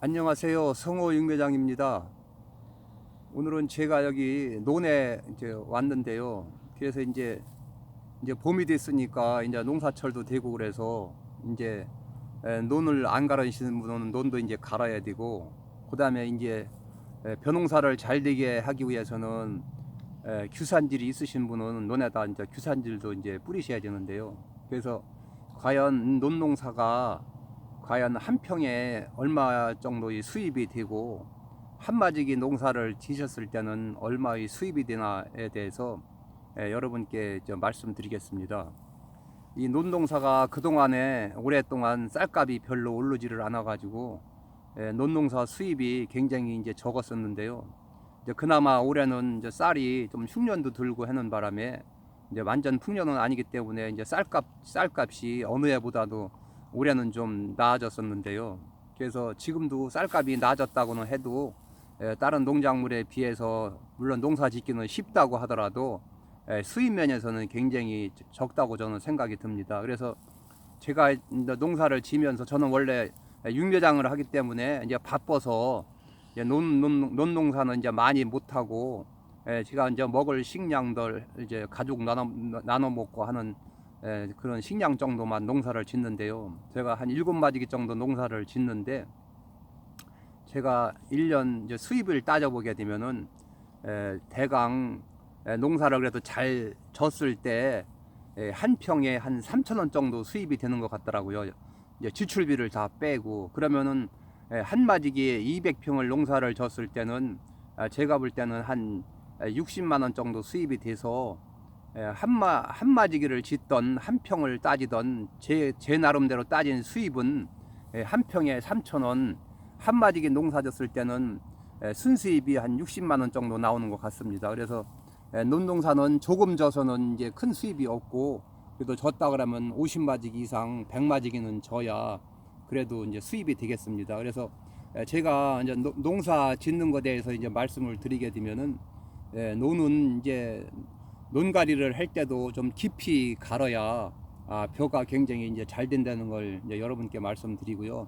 안녕하세요. 성호 육매장입니다. 오늘은 제가 여기 논에 이제 왔는데요. 그래서 이제 봄이 됐으니까 이제 농사철도 되고 그래서 이제 논을 안 갈아시는 분은 논도 이제 갈아야 되고, 그다음에 이제 벼농사를 잘 되게 하기 위해서는 규산질이 있으신 분은 논에다 이제 규산질도 이제 뿌리셔야 되는데요. 그래서 과연 논농사가 과연 한 평에 얼마 정도의 수입이 되고, 한마디기 농사를 지셨을 때는 얼마의 수입이 되나에 대해서 여러분께 말씀드리겠습니다. 이 논농사가 그동안에 오랫동안 쌀값이 별로 오르지를 않아 가지고 논농사 수입이 굉장히 이제 적었었는데요. 이제 그나마 올해는 이제 쌀이 좀 흉년도 들고 하는 바람에 이제 완전 풍년은 아니기 때문에 이제 쌀값이 어느 해보다도 올해는 좀 나아졌었는데요. 그래서 지금도 쌀값이 나아졌다고는 해도 다른 농작물에 비해서 물론 농사 짓기는 쉽다고 하더라도 수입 면에서는 굉장히 적다고 저는 생각이 듭니다. 그래서 제가 농사를 지면서 저는 원래 육묘장을 하기 때문에 이제 바빠서 논농사는 이제 많이 못하고, 제가 이제 먹을 식량들 이제 가족 나눠 먹고 하는 그런 식량 정도만 농사를 짓는데요. 제가 한 7마디기 정도 농사를 짓는데, 제가 1년 이제 수입을 따져보게 되면은 대강 농사를 그래도 잘 졌을 때 한 평에 한 3,000원 정도 수입이 되는 것 같더라고요. 이제 지출비를 다 빼고 그러면은 한 마디기에 200평을 농사를 졌을 때는 제가 볼 때는 한 60만 원 정도 수입이 돼서 한 마디기를 짓던 한 평을 따지던 제 나름대로 따진 수입은 한 평에 3,000원, 한 마디기 농사 졌을 때는 순수입이 한 60만 원 정도 나오는 것 같습니다. 그래서 논농사는 조금 져서는 이제 큰 수입이 없고, 그래도 졌다 그러면 50마디기 이상 100마디기는 져야 그래도 이제 수입이 되겠습니다. 그래서 제가 이제 농사 짓는 것에 대해서 이제 말씀을 드리게 되면은 논은 이제 논가리를 할 때도 좀 깊이 갈아야 벼가 굉장히 이제 잘 된다는 걸 이제 여러분께 말씀드리고요.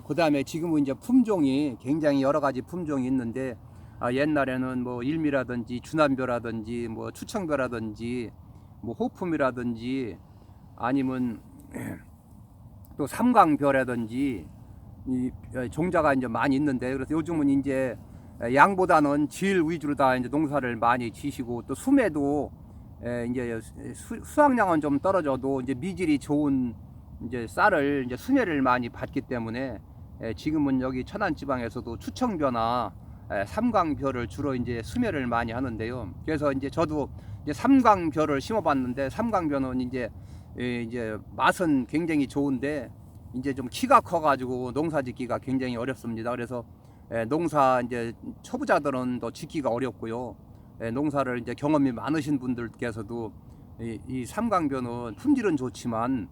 그 다음에 지금은 이제 품종이 굉장히 여러 가지 품종이 있는데, 옛날에는 뭐 일미라든지 주남벼라든지 뭐 추청벼라든지 뭐 호품이라든지 아니면 또 삼광벼라든지 이 종자가 이제 많이 있는데, 그래서 요즘은 이제 양보다는 질 위주로 다 이제 농사를 많이 지시고, 또 수매도 이제 수확량은 좀 떨어져도 이제 미질이 좋은 이제 쌀을 이제 수매를 많이 받기 때문에 지금은 여기 천안 지방에서도 추청벼나 삼광벼를 주로 이제 수매를 많이 하는데요. 그래서 이제 저도 이제 삼광벼를 심어봤는데, 삼광벼는 이제 맛은 굉장히 좋은데 이제 좀 키가 커가지고 농사 짓기가 굉장히 어렵습니다. 그래서 농사 이제 초보자들은 더 짓기가 어렵고요. 농사를 이제 경험이 많으신 분들께서도 이 삼광벼는 품질은 좋지만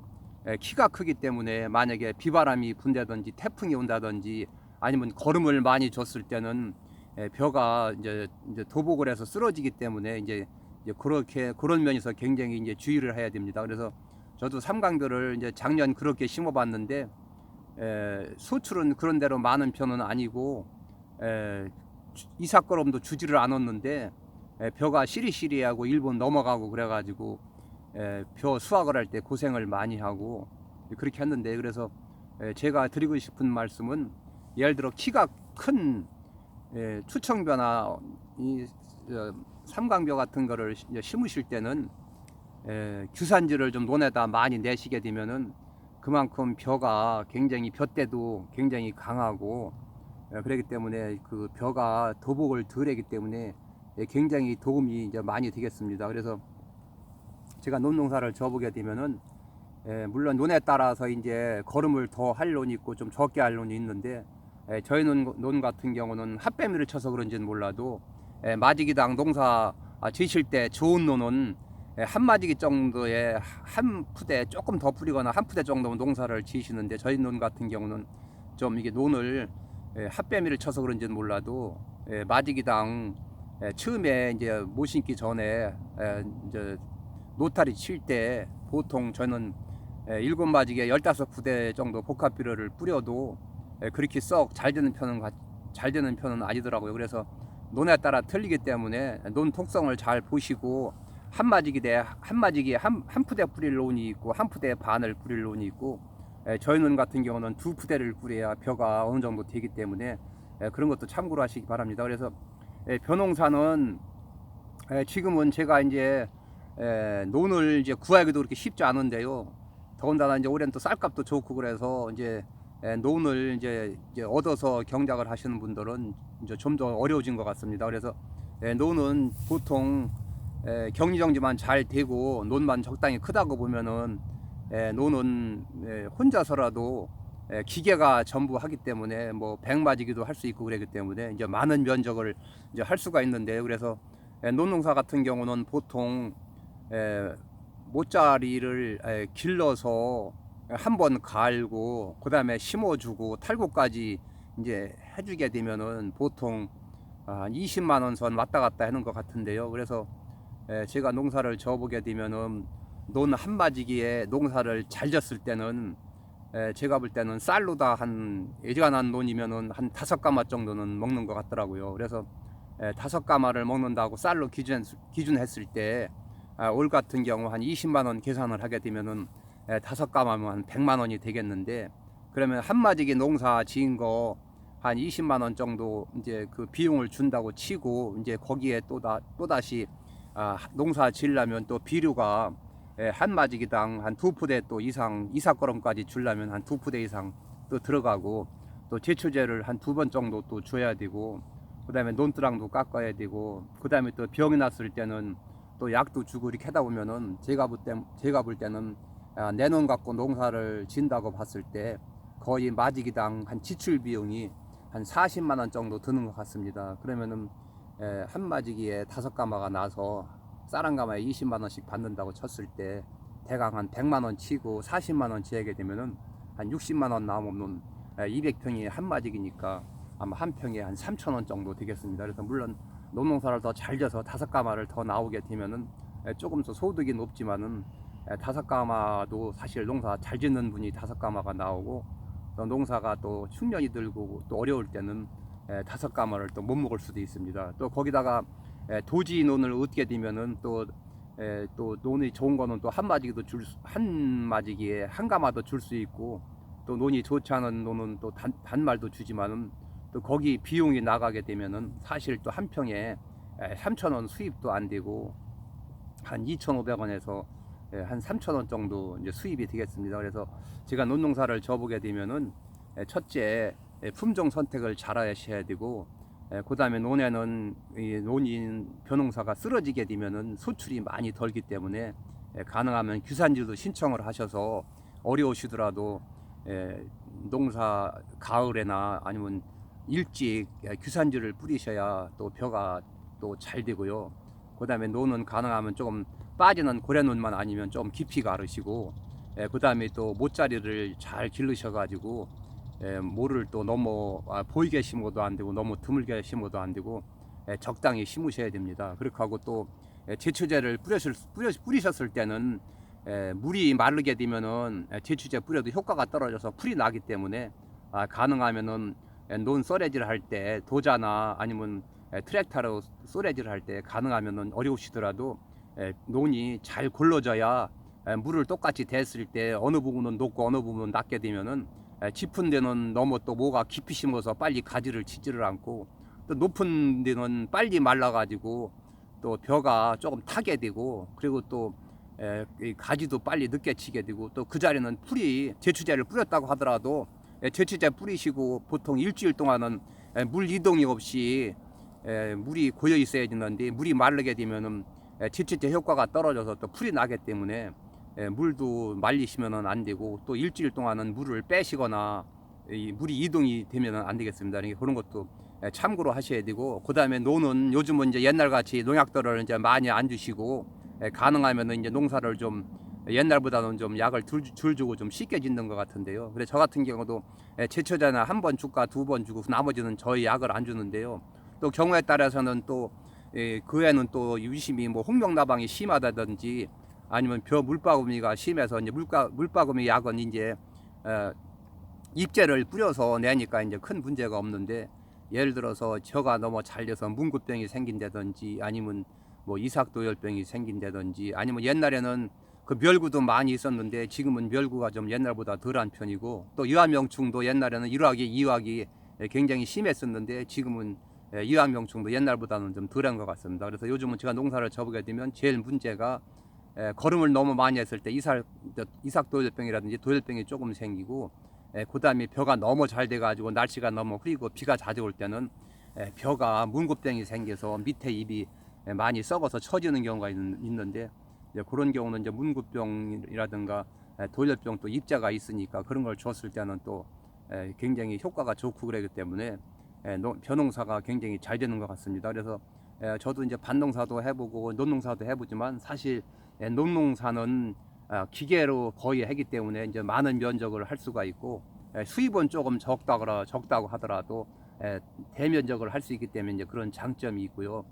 키가 크기 때문에 만약에 비바람이 분다든지 태풍이 온다든지 아니면 거름을 많이 줬을 때는 벼가 이제 도복을 해서 쓰러지기 때문에 이제 그렇게 그런 면에서 굉장히 이제 주의를 해야 됩니다. 그래서 저도 삼광벼를 이제 작년 그렇게 심어봤는데 소출은 그런 대로 많은 편은 아니고 이삭거름도 주지를 않았는데 벼가 시리시리하고 일본 넘어가고 그래가지고 벼 수확을 할 때 고생을 많이 하고 그렇게 했는데, 그래서 제가 드리고 싶은 말씀은 예를 들어 키가 큰 추청벼나 이 삼광벼 같은 거를 심으실 때는 규산질을 좀 논에다 많이 내시게 되면은 그만큼 벼가 굉장히 벼대도 굉장히 강하고 그렇기 때문에 그 벼가 도복을 덜 하기 때문에 굉장히 도움이 이제 많이 되겠습니다. 그래서 제가 논농사를 져보게 되면은 물론 논에 따라서 이제 거름을 더 할 논이 있고 좀 적게 할 논이 있는데, 저희 논 같은 경우는 핫배미를 쳐서 그런지는 몰라도 마지기당 농사 지실 때 좋은 논은 한 마디기 정도에 한 푸대 조금 더 뿌리거나 한 푸대 정도 농사를 지시는데, 저희 논 같은 경우는 좀 이게 논을 핫배미를 쳐서 그런지는 몰라도 마지기당 처음에 이제 못 심기 전에 이제 노타리 칠 때 보통 저는 7마디기에 15부대 정도 복합비료를 뿌려도 그렇게 썩 잘 되는 편은 아니더라고요. 그래서 논에 따라 틀리기 때문에 논 특성을 잘 보시고 한마지기에 한 푸대 뿌릴 논이 있고 한 푸대 반을 뿌릴 논이 있고, 저희 논 같은 경우는 두 푸대를 뿌려야 벼가 어느 정도 되기 때문에 그런 것도 참고로 하시기 바랍니다. 그래서 벼농사는 지금은 제가 이제 논을 이제 구하기도 그렇게 쉽지 않은데요. 더군다나 이제 올해는 또 쌀값도 좋고 그래서 이제 논을 이제 얻어서 경작을 하시는 분들은 이제 좀 더 어려워진 것 같습니다. 그래서 논은 보통 격리정지만 잘 되고 논만 적당히 크다고 보면은 논은 혼자서라도 기계가 전부 하기 때문에 뭐 백마지기도 할 수 있고 그러기 때문에 이제 많은 면적을 이제 할 수가 있는데요. 그래서 논농사 같은 경우는 보통 모짜리를 길러서 한번 갈고 그 다음에 심어주고 탈곡까지 이제 해주게 되면은 보통 한 20만 원 선 왔다 갔다 하는 것 같은데요. 그래서 제가 농사를 져보게 되면은 논 한마지기에 농사를 잘 졌을 때는 제가 볼 때는 쌀로 한 애지간한 논이면은 한 5가마 정도는 먹는 것 같더라고요. 그래서 5가마를 먹는다고 쌀로 기준했을 때 올 같은 경우 한 20만 원 계산을 하게 되면은 5가마면 한 100만 원이 되겠는데, 그러면 한마지기 농사 지은 거 한 20만 원 정도 이제 그 비용을 준다고 치고, 이제 거기에 또다시 농사 지으려면 또 비료가 한마지기당 한 2푸대 또 이상 이삭거름까지 주려면 한 2푸대 이상 또 들어가고, 또 제초제를 한 2번 정도 또 줘야 되고, 그 다음에 논두랑도 깎아야 되고, 그 다음에 또 병이 났을 때는 또 약도 주고 이렇게 하다 보면은 제가 볼 때는 내 논 갖고 농사를 진다고 봤을 때 거의 마지기당 한 지출 비용이 한 40만 원 정도 드는 것 같습니다. 그러면은 한 마지기에 5가마가 나서 쌀 한 가마에 20만 원씩 받는다고 쳤을 때 대강 한 100만 원 치고 40만 원 지하게 되면은 한 60만 원 남으면 200평이 한 마지기니까 아마 한 평에 한 3천 원 정도 되겠습니다. 그래서 물론 논농사를 더 잘 져서 5가마를 더 나오게 되면은 조금 더 소득이 높지만은 5가마도 사실 농사 잘 짓는 분이 5가마가 나오고, 또 농사가 또 흉년이 들고 또 어려울 때는 5가마를 또 못 먹을 수도 있습니다. 또 거기다가 도지 논을 얻게 되면은 또 논이 좋은 거는 또 한마지기에 한 가마도 줄 수 있고, 또 논이 좋지 않은 논은 또 단말도 주지만은 또 거기 비용이 나가게 되면은 사실 또 한 평에 3,000원 수입도 안 되고 한 2,500원에서 한 3,000원 정도 이제 수입이 되겠습니다. 그래서 제가 논농사를 져보게 되면은 첫째 품종 선택을 잘 하셔야 되고, 그 다음에 논에는 논인 벼농사가 쓰러지게 되면은 수출이 많이 덜기 때문에 가능하면 규산지도 신청을 하셔서 어려우시더라도 농사 가을에나 아니면 일찍 규산지를 뿌리셔야 또 벼가 또 잘 되고요. 그 다음에 논은 가능하면 조금 빠지는 고래논만 아니면 좀 깊이 가르시고, 그 다음에 또 모짜리를 잘 기르셔 가지고 모를 또 너무 보이게 심어도 안 되고 너무 드물게 심어도 안 되고 적당히 심으셔야 됩니다. 그렇게 하고 또 제초제를 뿌리셨을 때는 물이 마르게 되면은 제초제 뿌려도 효과가 떨어져서 풀이 나기 때문에 가능하면은 논 쏘레질 할 때 도자나 아니면 트랙터로 쏘레질 할 때 가능하면은 어려우시더라도 논이 잘 골라져야 물을 똑같이 댔을 때 어느 부분은 높고 어느 부분은 낮게 되면은 짚은 데는 너무 또 모가 깊이 심어서 빨리 가지를 치지를 않고, 또 높은 데는 빨리 말라가지고 또 벼가 조금 타게 되고, 그리고 또 가지도 빨리 늦게 치게 되고, 또 그 자리는 풀이 제초제를 뿌렸다고 하더라도 제초제 뿌리시고 보통 일주일 동안은 물 이동이 없이 물이 고여 있어야 되는데, 물이 마르게 되면은 제초제 효과가 떨어져서 또 풀이 나기 때문에 물도 말리시면은 안 되고, 또 일주일 동안은 물을 빼시거나 물이 이동이 되면은 안 되겠습니다. 그런 것도 참고로 하셔야 되고, 그 다음에 논은 요즘은 이제 옛날같이 농약들을 이제 많이 안 주시고 가능하면은 이제 농사를 좀 옛날보다는 좀 약을 줄 주고 좀 쉽게 짓는 것 같은데요. 그래서 저 같은 경우도 제초제나 한 번 줄까 2번 주고 나머지는 저희 약을 안 주는데요. 또 경우에 따라서는 또 그 애는 또 유심히 뭐 홍명나방이 심하다든지 아니면 벼 물바구미가 심해서 이제 물바구미 약은 이제 잎제를 뿌려서 내니까 이제 큰 문제가 없는데, 예를 들어서 져가 너무 잘려서 문구병이 생긴다든지 아니면 뭐 이삭도열병이 생긴다든지 아니면 옛날에는 그 멸구도 많이 있었는데 지금은 멸구가 좀 옛날보다 덜한 편이고, 또 유암명충도 옛날에는 1화기, 2화기 굉장히 심했었는데 지금은 유암명충도 옛날보다는 좀 덜한 것 같습니다. 그래서 요즘은 제가 농사를 접하게 되면 제일 문제가 거름을 너무 많이 했을 때 이삭도열병이라든지 도열병이 조금 생기고, 그 다음에 벼가 너무 잘 돼가지고 날씨가 너무 흐리고 비가 자주 올 때는 벼가 문구병이 생겨서 밑에 잎이 많이 썩어서 처지는 경우가 있는데, 그런 경우는 이제 문구병이라든가 도열병 또 입자가 있으니까 그런 걸 줬을 때는 또 굉장히 효과가 좋고 그러기 때문에 벼농사가 굉장히 잘 되는 것 같습니다. 그래서 저도 이제 밭농사도 해보고 논농사도 해보지만 사실 논농사는 기계로 거의 하기 때문에 이제 많은 면적을 할 수가 있고, 수입은 조금 적다고 하더라도 대면적을 할 수 있기 때문에 이제 그런 장점이 있고요.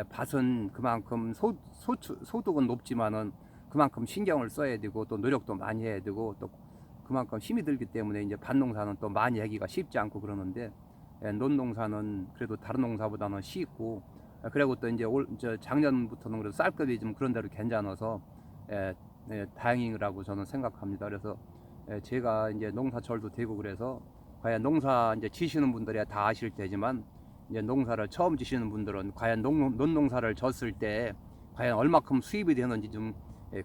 밭은 그만큼 소득은 높지만은 그만큼 신경을 써야 되고 또 노력도 많이 해야 되고 또 그만큼 힘이 들기 때문에 이제 밭농사는 또 많이 하기가 쉽지 않고 그러는데, 논농사는 그래도 다른 농사보다는 쉽고, 그리고 또 이제 작년부터는 그래도 쌀급이 좀 그런 대로 괜찮아서 다행이라고 저는 생각합니다. 그래서 제가 이제 농사철도 되고 그래서 과연 농사 이제 지시는 분들이 다 아실 테지만, 이제 농사를 처음 지시는 분들은 과연 논농사를 졌을 때 과연 얼마큼 수입이 되는지 좀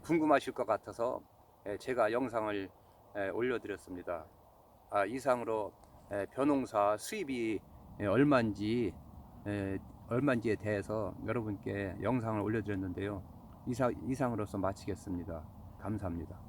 궁금하실 것 같아서 제가 영상을 올려드렸습니다. 이상으로 벼농사 수입이 얼마인지 얼마인지에 대해서 여러분께 영상을 올려드렸는데요. 이상으로서 마치겠습니다. 감사합니다.